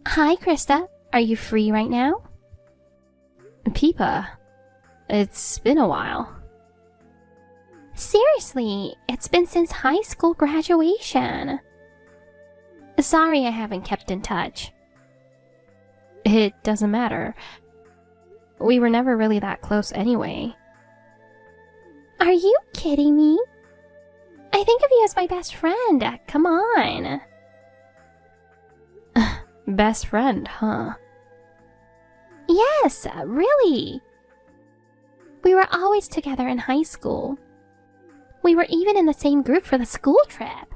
Hi, Krista. Are you free right now? Peepa, it's been a while. Seriously, it's been since high school graduation. Sorry I haven't kept in touch. It doesn't matter. We were never really that close anyway. Are you kidding me? I think of you as my best friend. Come on. Best friend, huh? Yes, really. We were always together in high school. We were even in the same group for the school trip.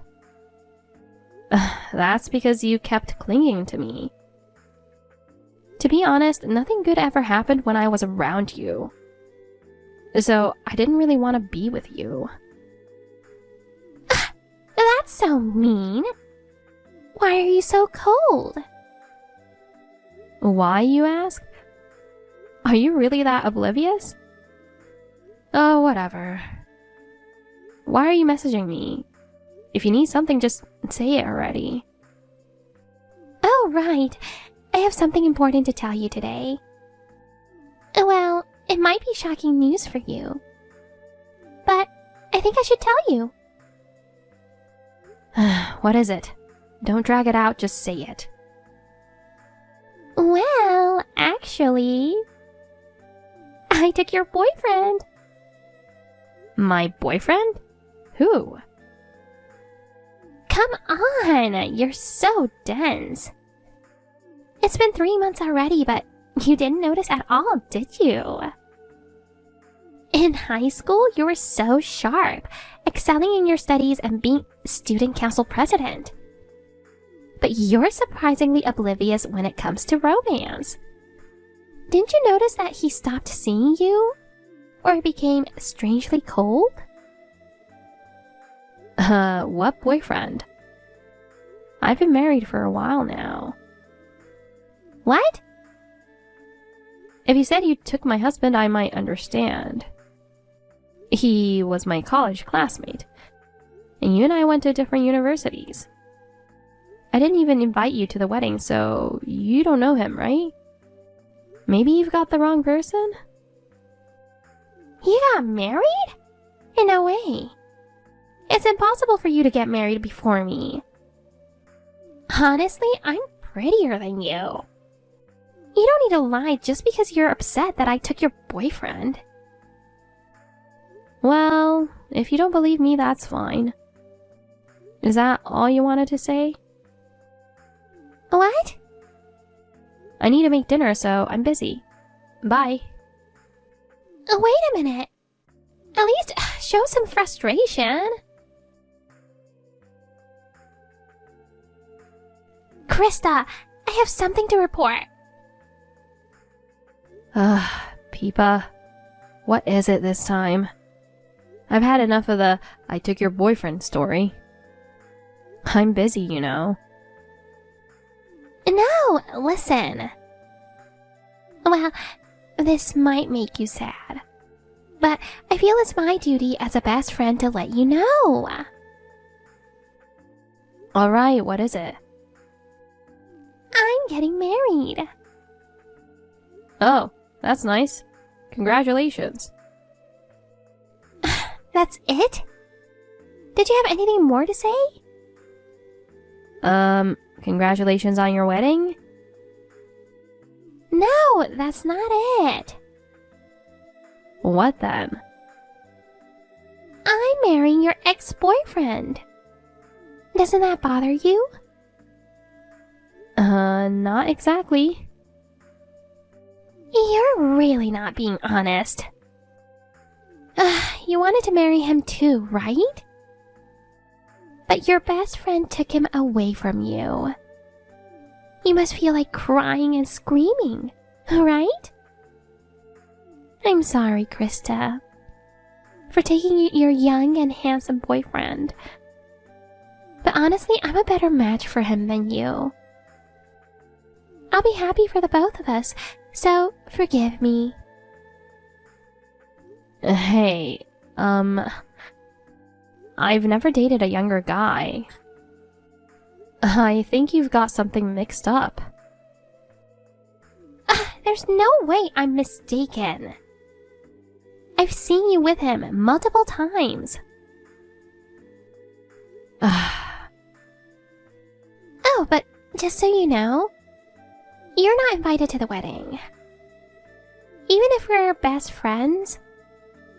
That's because you kept clinging to me. To be honest, nothing good ever happened when I was around you. So I didn't really want to be with you. That's so mean. Why are you so cold? Why, you ask? Are you really that oblivious? Oh, whatever. Why are you messaging me? If you need something, just say it already. Oh, right. I have something important to tell you today. Well, it might be shocking news for you. But I think I should tell you. What is it? Don't drag it out, just say it. Well, actually, I took your boyfriend. My boyfriend? Who? Come on, you're so dense. It's been 3 months already, but you didn't notice at all, did you? In high school, you were so sharp, excelling in your studies and being student council president. But you're surprisingly oblivious when it comes to romance. Didn't you notice that he stopped seeing you? Or became strangely cold? What boyfriend? I've been married for a while now. What? If you said you took my husband, I might understand. He was my college classmate, and you and I went to different universities. I didn't even invite you to the wedding, so you don't know him, right? Maybe you've got the wrong person? You got married? No way. It's impossible for you to get married before me. Honestly, I'm prettier than you. You don't need to lie just because you're upset that I took your boyfriend. Well, if you don't believe me, that's fine. Is that all you wanted to say? What? I need to make dinner, so I'm busy. Bye. Wait a minute. At least show some frustration. Krista, I have something to report. Peepa. What is it this time? I've had enough of the I took your boyfriend story. I'm busy, you know. No, listen. Well, this might make you sad, but I feel it's my duty as a best friend to let you know. Alright, what is it? I'm getting married. Oh, that's nice. Congratulations. That's it? Did you have anything more to say? Congratulations on your wedding? No, that's not it. What then? I'm marrying your ex-boyfriend. Doesn't that bother you? Not exactly. You're really not being honest. You wanted to marry him too, right? But your best friend took him away from you. You must feel like crying and screaming, right? I'm sorry, Krista, for taking your young and handsome boyfriend. But honestly, I'm a better match for him than you. I'll be happy for the both of us, so forgive me. Hey, I've never dated a younger guy. I think you've got something mixed up. There's no way I'm mistaken. I've seen you with him multiple times. Oh, but just so you know, you're not invited to the wedding. Even if we're best friends,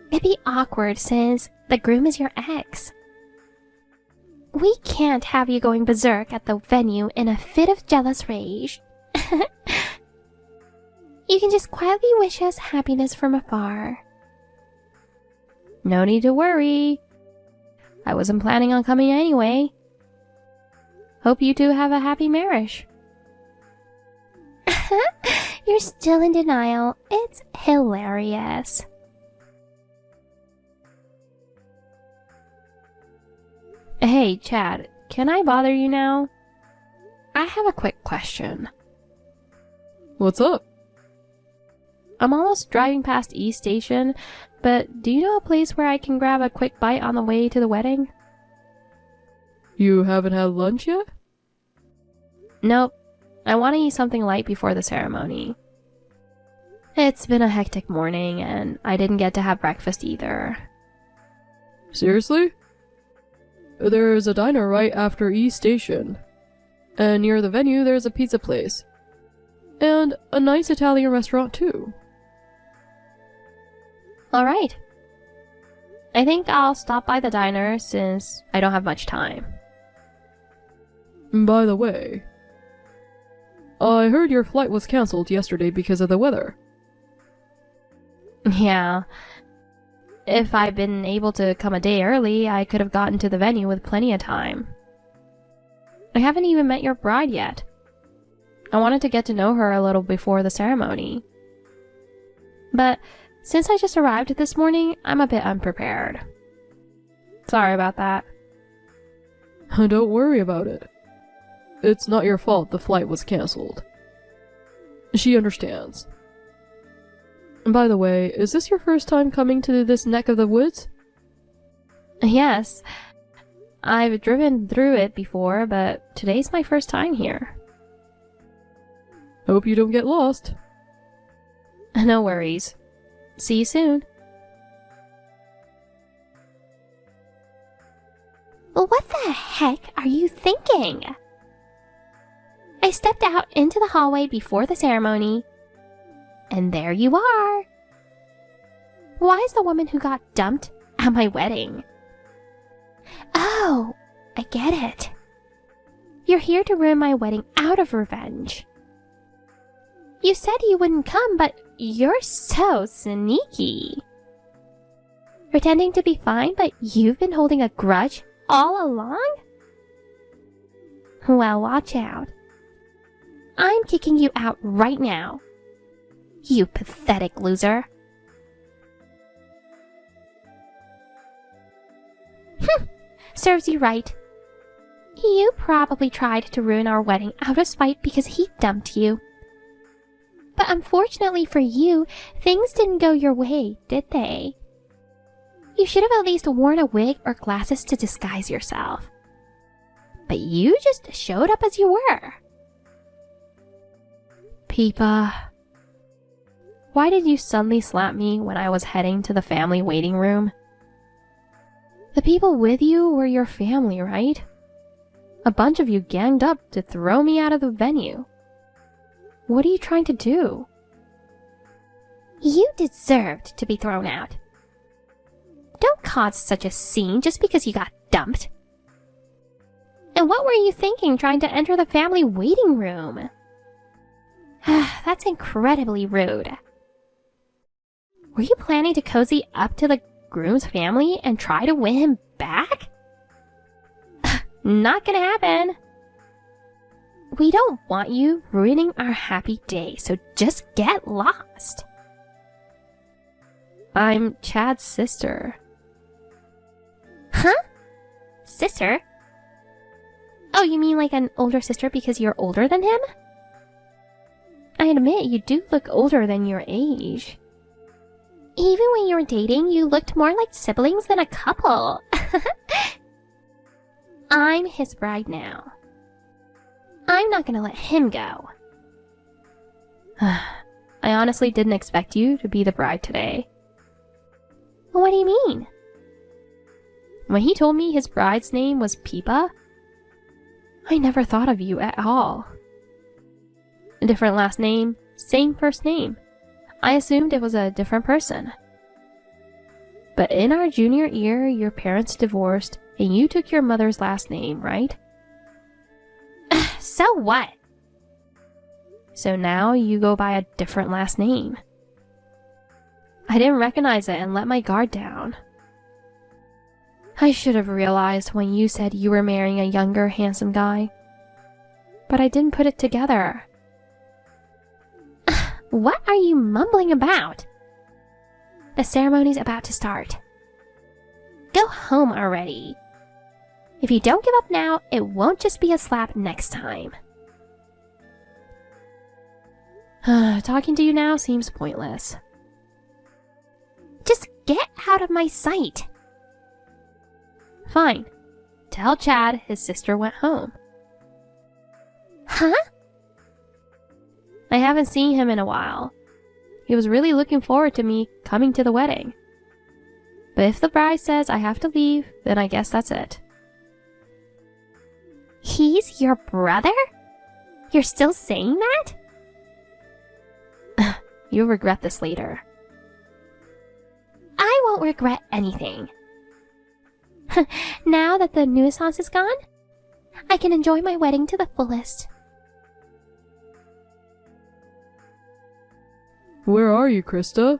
it'd be awkward since the groom is your ex. We can't have you going berserk at the venue in a fit of jealous rage. You can just quietly wish us happiness from afar. No need to worry. I wasn't planning on coming anyway. Hope you two have a happy marriage. You're still in denial. It's hilarious. Hey, Chad, can I bother you now? I have a quick question. What's up? I'm almost driving past East Station, but do you know a place where I can grab a quick bite on the way to the wedding? You haven't had lunch yet? Nope. I want to eat something light before the ceremony. It's been a hectic morning, and I didn't get to have breakfast either. Seriously? There's a diner right after East Station. And near the venue there's a pizza place. And a nice Italian restaurant too. Alright. I think I'll stop by the diner since I don't have much time. By the way, I heard your flight was cancelled yesterday because of the weather. Yeah. If I'd been able to come a day early, I could have gotten to the venue with plenty of time. I haven't even met your bride yet. I wanted to get to know her a little before the ceremony. But since I just arrived this morning, I'm a bit unprepared. Sorry about that. Don't worry about it. It's not your fault the flight was cancelled. She understands. By the way, is this your first time coming to this neck of the woods? Yes. I've driven through it before, but today's my first time here. Hope you don't get lost. No worries. See you soon. What the heck are you thinking? I stepped out into the hallway before the ceremony, and there you are. Why is the woman who got dumped at my wedding? Oh, I get it. You're here to ruin my wedding out of revenge. You said you wouldn't come, but you're so sneaky. Pretending to be fine, but you've been holding a grudge all along? Well, watch out. I'm kicking you out right now. You pathetic loser. Serves you right. You probably tried to ruin our wedding out of spite because he dumped you. But unfortunately for you, things didn't go your way, did they? You should have at least worn a wig or glasses to disguise yourself. But you just showed up as you were. Peepa, why did you suddenly slap me when I was heading to the family waiting room? The people with you were your family, right? A bunch of you ganged up to throw me out of the venue. What are you trying to do? You deserved to be thrown out. Don't cause such a scene just because you got dumped. And what were you thinking trying to enter the family waiting room? That's incredibly rude. Were you planning to cozy up to the groom's family and try to win him back? Not gonna happen. We don't want you ruining our happy day, so just get lost. I'm Chad's sister. Huh? Sister? Oh, you mean like an older sister because you're older than him? I admit you do look older than your age. Even when you were dating, you looked more like siblings than a couple. I'm his bride now. I'm not gonna let him go. I honestly didn't expect you to be the bride today. What do you mean? When he told me his bride's name was Peepa, I never thought of you at all. A different last name, same first name. I assumed it was a different person. But in our junior year, your parents divorced and you took your mother's last name, right? So what? So now you go by a different last name. I didn't recognize it and let my guard down. I should have realized when you said you were marrying a younger, handsome guy. But I didn't put it together. What are you mumbling about? The ceremony's about to start. Go home already. If you don't give up now, it won't just be a slap next time. Talking to you now seems pointless. Just get out of my sight. Fine. Tell Chad his sister went home. Huh? I haven't seen him in a while. He was really looking forward to me coming to the wedding. But if the bride says I have to leave, then I guess that's it. He's your brother? You're still saying that? You'll regret this later. I won't regret anything. Now that the nuisance is gone, I can enjoy my wedding to the fullest. Where are you, Krista?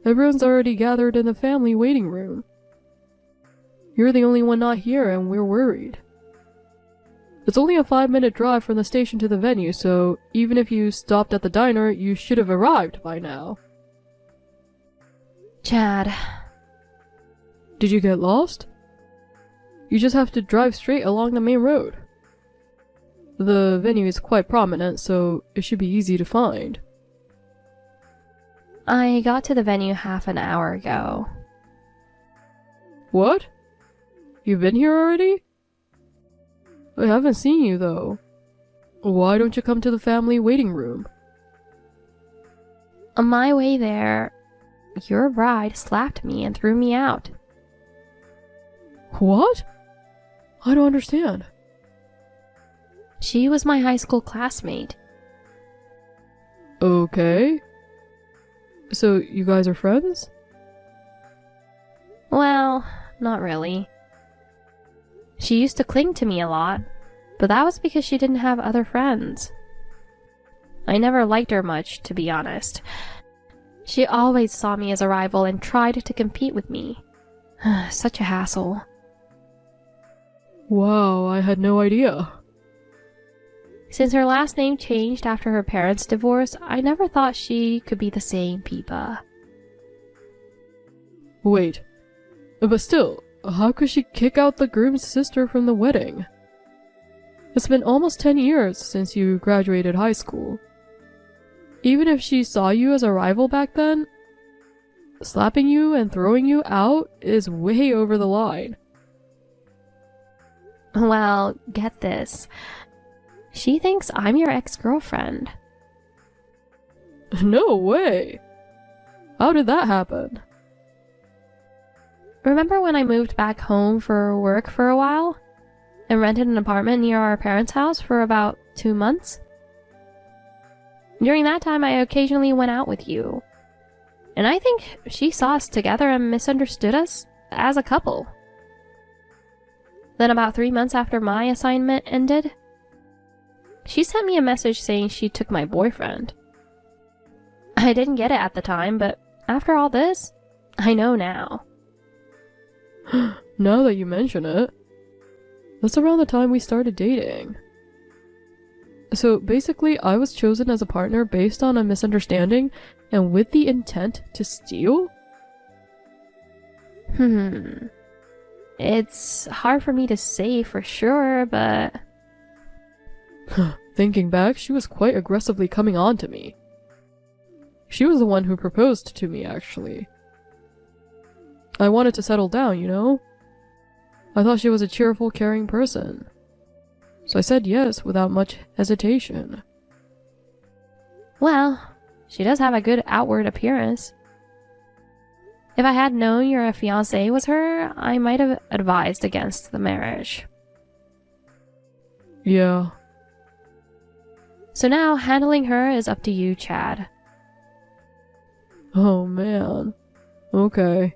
Everyone's already gathered in the family waiting room. You're the only one not here and we're worried. It's only a 5-minute drive from the station to the venue, so even if you stopped at the diner, you should have arrived by now. Chad. Did you get lost? You just have to drive straight along the main road. The venue is quite prominent, so it should be easy to find. I got to the venue half an hour ago. What? You've been here already? I haven't seen you, though. Why don't you come to the family waiting room? On my way there, your bride slapped me and threw me out. What? I don't understand. She was my high school classmate. Okay. So, you guys are friends? Well, not really. She used to cling to me a lot, but that was because she didn't have other friends. I never liked her much, to be honest. She always saw me as a rival and tried to compete with me. Such a hassle. Wow, I had no idea. Since her last name changed after her parents' divorce, I never thought she could be the same Peepa. Wait, but still, how could she kick out the groom's sister from the wedding? It's been almost 10 years since you graduated high school. Even if she saw you as a rival back then, slapping you and throwing you out is way over the line. Well, get this. She thinks I'm your ex-girlfriend. No way! How did that happen? Remember when I moved back home for work for a while? And rented an apartment near our parents' house for about 2 months? During that time, I occasionally went out with you. And I think she saw us together and misunderstood us as a couple. Then about 3 months after my assignment ended, she sent me a message saying she took my boyfriend. I didn't get it at the time, but after all this, I know now. Now that you mention it, that's around the time we started dating. So basically, I was chosen as a partner based on a misunderstanding and with the intent to steal? It's hard for me to say for sure, but... Thinking back, she was quite aggressively coming on to me. She was the one who proposed to me, actually. I wanted to settle down, you know? I thought she was a cheerful, caring person. So I said yes without much hesitation. Well, She does have a good outward appearance. If I had known your fiancé was her, I might have advised against the marriage. Yeah. So now, handling her is up to you, Chad. Oh man. Okay.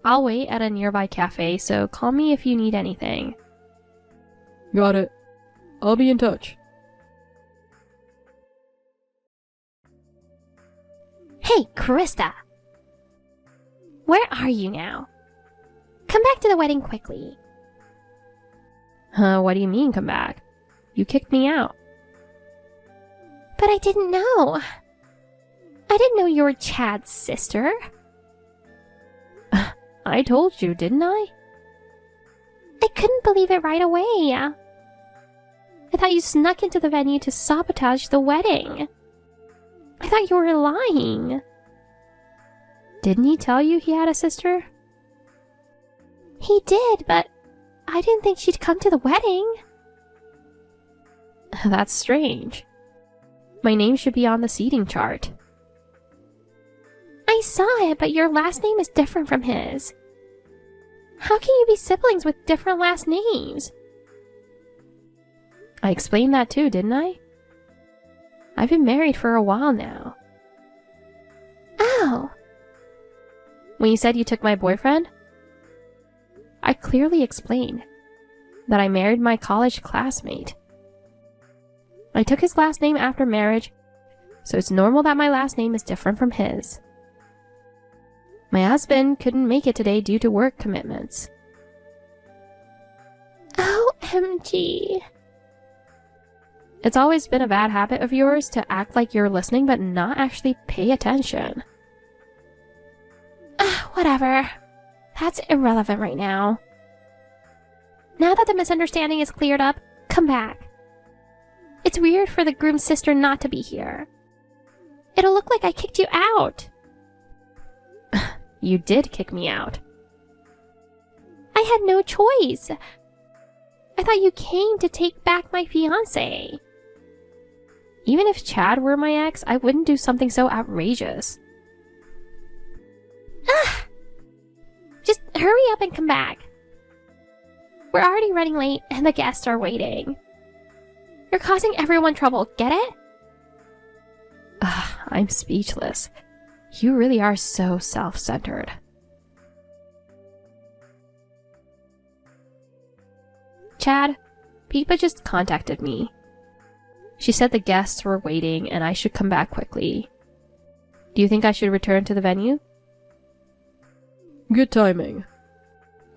I'll wait at a nearby cafe, so call me if you need anything. Got it. I'll be in touch. Hey, Krista! Where are you now? Come back to the wedding quickly. What do you mean, come back? You kicked me out. But I didn't know. I didn't know you were Chad's sister. I told you, didn't I? I couldn't believe it right away. I thought you snuck into the venue to sabotage the wedding. I thought you were lying. Didn't he tell you he had a sister? He did, but I didn't think she'd come to the wedding. That's strange. My name should be on the seating chart. I saw it, but your last name is different from his. How can you be siblings with different last names? I explained that too, didn't I? I've been married for a while now. Oh. When you said you took my boyfriend, I clearly explained that I married my college classmate. I took his last name after marriage, so it's normal that my last name is different from his. My husband couldn't make it today due to work commitments. OMG. It's always been a bad habit of yours to act like you're listening but not actually pay attention. Whatever. That's irrelevant right now. Now that the misunderstanding is cleared up, come back. It's weird for the groom's sister not to be here. It'll look like I kicked you out. You did kick me out. I had no choice. I thought you came to take back my fiancé. Even if Chad were my ex, I wouldn't do something so outrageous. Just hurry up and come back. We're already running late and the guests are waiting. You're causing everyone trouble, get it? I'm speechless. You really are so self-centered. Chad, Peepa just contacted me. She said the guests were waiting and I should come back quickly. Do you think I should return to the venue? Good timing.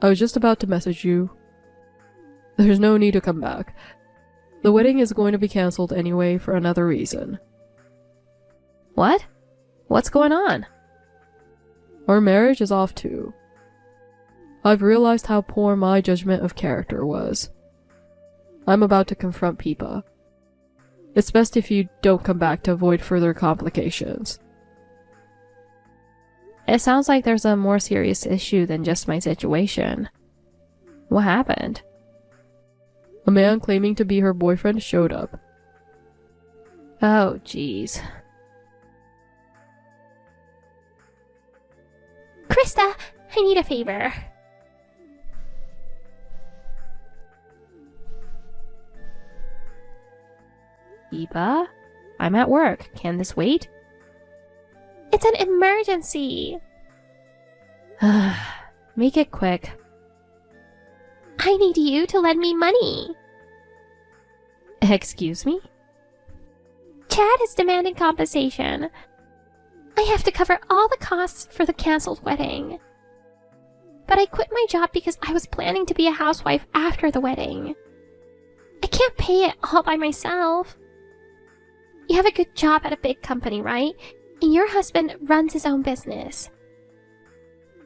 I was just about to message you. There's no need to come back. The wedding is going to be cancelled anyway for another reason. What? What's going on? Our marriage is off too. I've realized how poor my judgment of character was. I'm about to confront Peepa. It's best if you don't come back to avoid further complications. It sounds like there's a more serious issue than just my situation. What happened? A man claiming to be her boyfriend showed up. Oh, jeez. Krista, I need a favor. Peepa? I'm at work. Can this wait? It's an emergency. Make it quick. I need you to lend me money. Excuse me? Chad is demanding compensation. I have to cover all the costs for the cancelled wedding. But I quit my job because I was planning to be a housewife after the wedding. I can't pay it all by myself. You have a good job at a big company, right? And your husband runs his own business.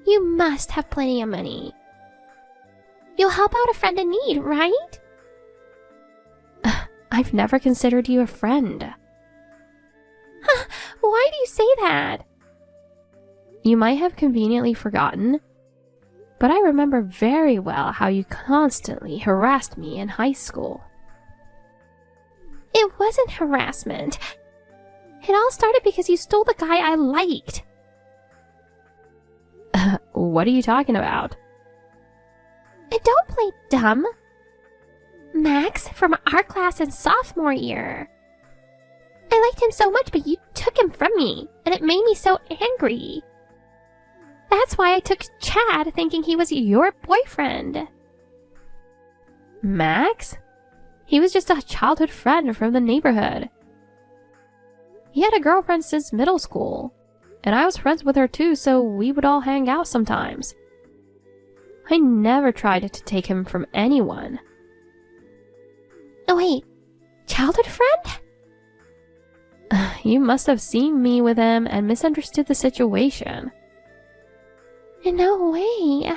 You must have plenty of money. You'll help out a friend in need, right? I've never considered you a friend. Why do you say that? You might have conveniently forgotten, but I remember very well how you constantly harassed me in high school. It wasn't harassment. It all started because you stole the guy I liked. What are you talking about? And don't play dumb. Max from our class in sophomore year. I liked him so much, but you took him from me, and it made me so angry. That's why I took Chad, thinking he was your boyfriend. Max? He was just a childhood friend from the neighborhood. He had a girlfriend since middle school, and I was friends with her too, so we would all hang out sometimes. I never tried to take him from anyone. Oh wait, childhood friend? You must have seen me with him and misunderstood the situation. No way.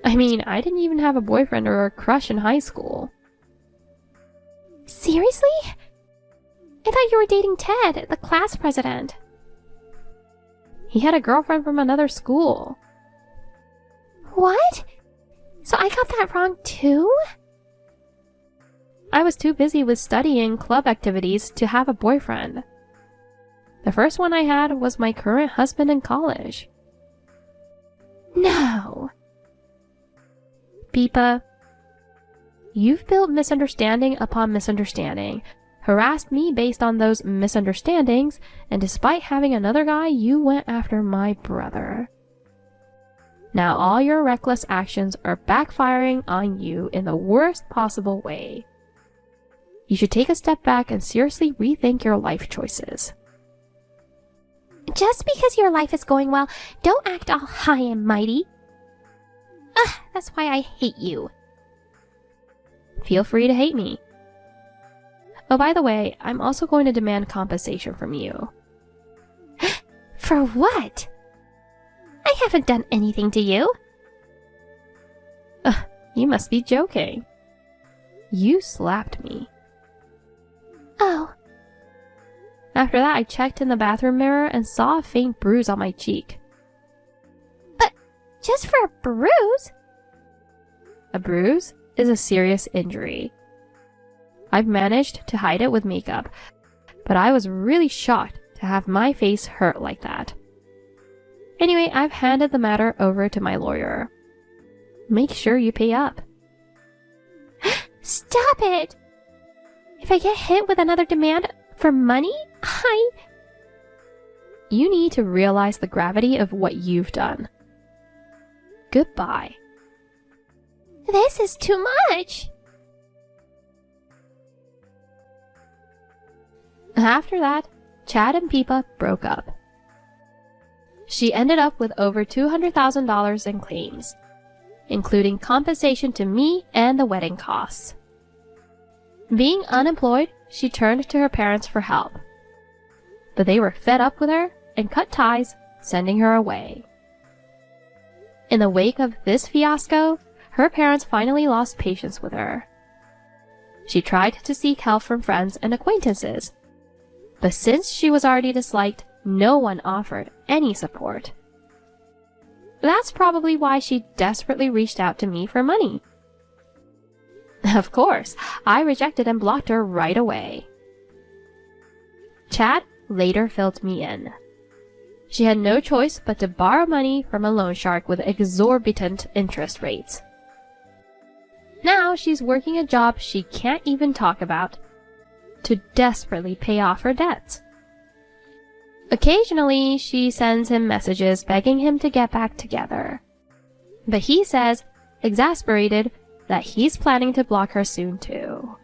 I mean, I didn't even have a boyfriend or a crush in high school. Seriously? I thought you were dating Ted, the class president. He had a girlfriend from another school. What? So I got that wrong too? I was too busy with studying club activities to have a boyfriend. The first one I had was my current husband in college. No. Peepa, you've built misunderstanding upon misunderstanding, harassed me based on those misunderstandings, and despite having another guy, you went after my brother. Now all your reckless actions are backfiring on you in the worst possible way. You should take a step back and seriously rethink your life choices. Just because your life is going well, don't act all high and mighty. Ugh, that's why I hate you. Feel free to hate me. Oh, by the way, I'm also going to demand compensation from you. For what? I haven't done anything to you. You must be joking. You slapped me. Oh. After that, I checked in the bathroom mirror and saw a faint bruise on my cheek. But just for a bruise? A bruise is a serious injury. I've managed to hide it with makeup, but I was really shocked to have my face hurt like that. Anyway, I've handed the matter over to my lawyer. Make sure you pay up. Stop it! If I get hit with another demand for money, You need to realize the gravity of what you've done. Goodbye. This is too much! After that, Chad and Peepa broke up. She ended up with over $200,000 in claims, including compensation to me and the wedding costs. Being unemployed, she turned to her parents for help. But they were fed up with her and cut ties, sending her away. In the wake of this fiasco, her parents finally lost patience with her. She tried to seek help from friends and acquaintances, but since she was already disliked, no one offered any support. That's probably why she desperately reached out to me for money. Of course, I rejected and blocked her right away. Chad later filled me in. She had no choice but to borrow money from a loan shark with exorbitant interest rates. Now she's working a job she can't even talk about to desperately pay off her debts. Occasionally, she sends him messages begging him to get back together. But he says, exasperated, that he's planning to block her soon too.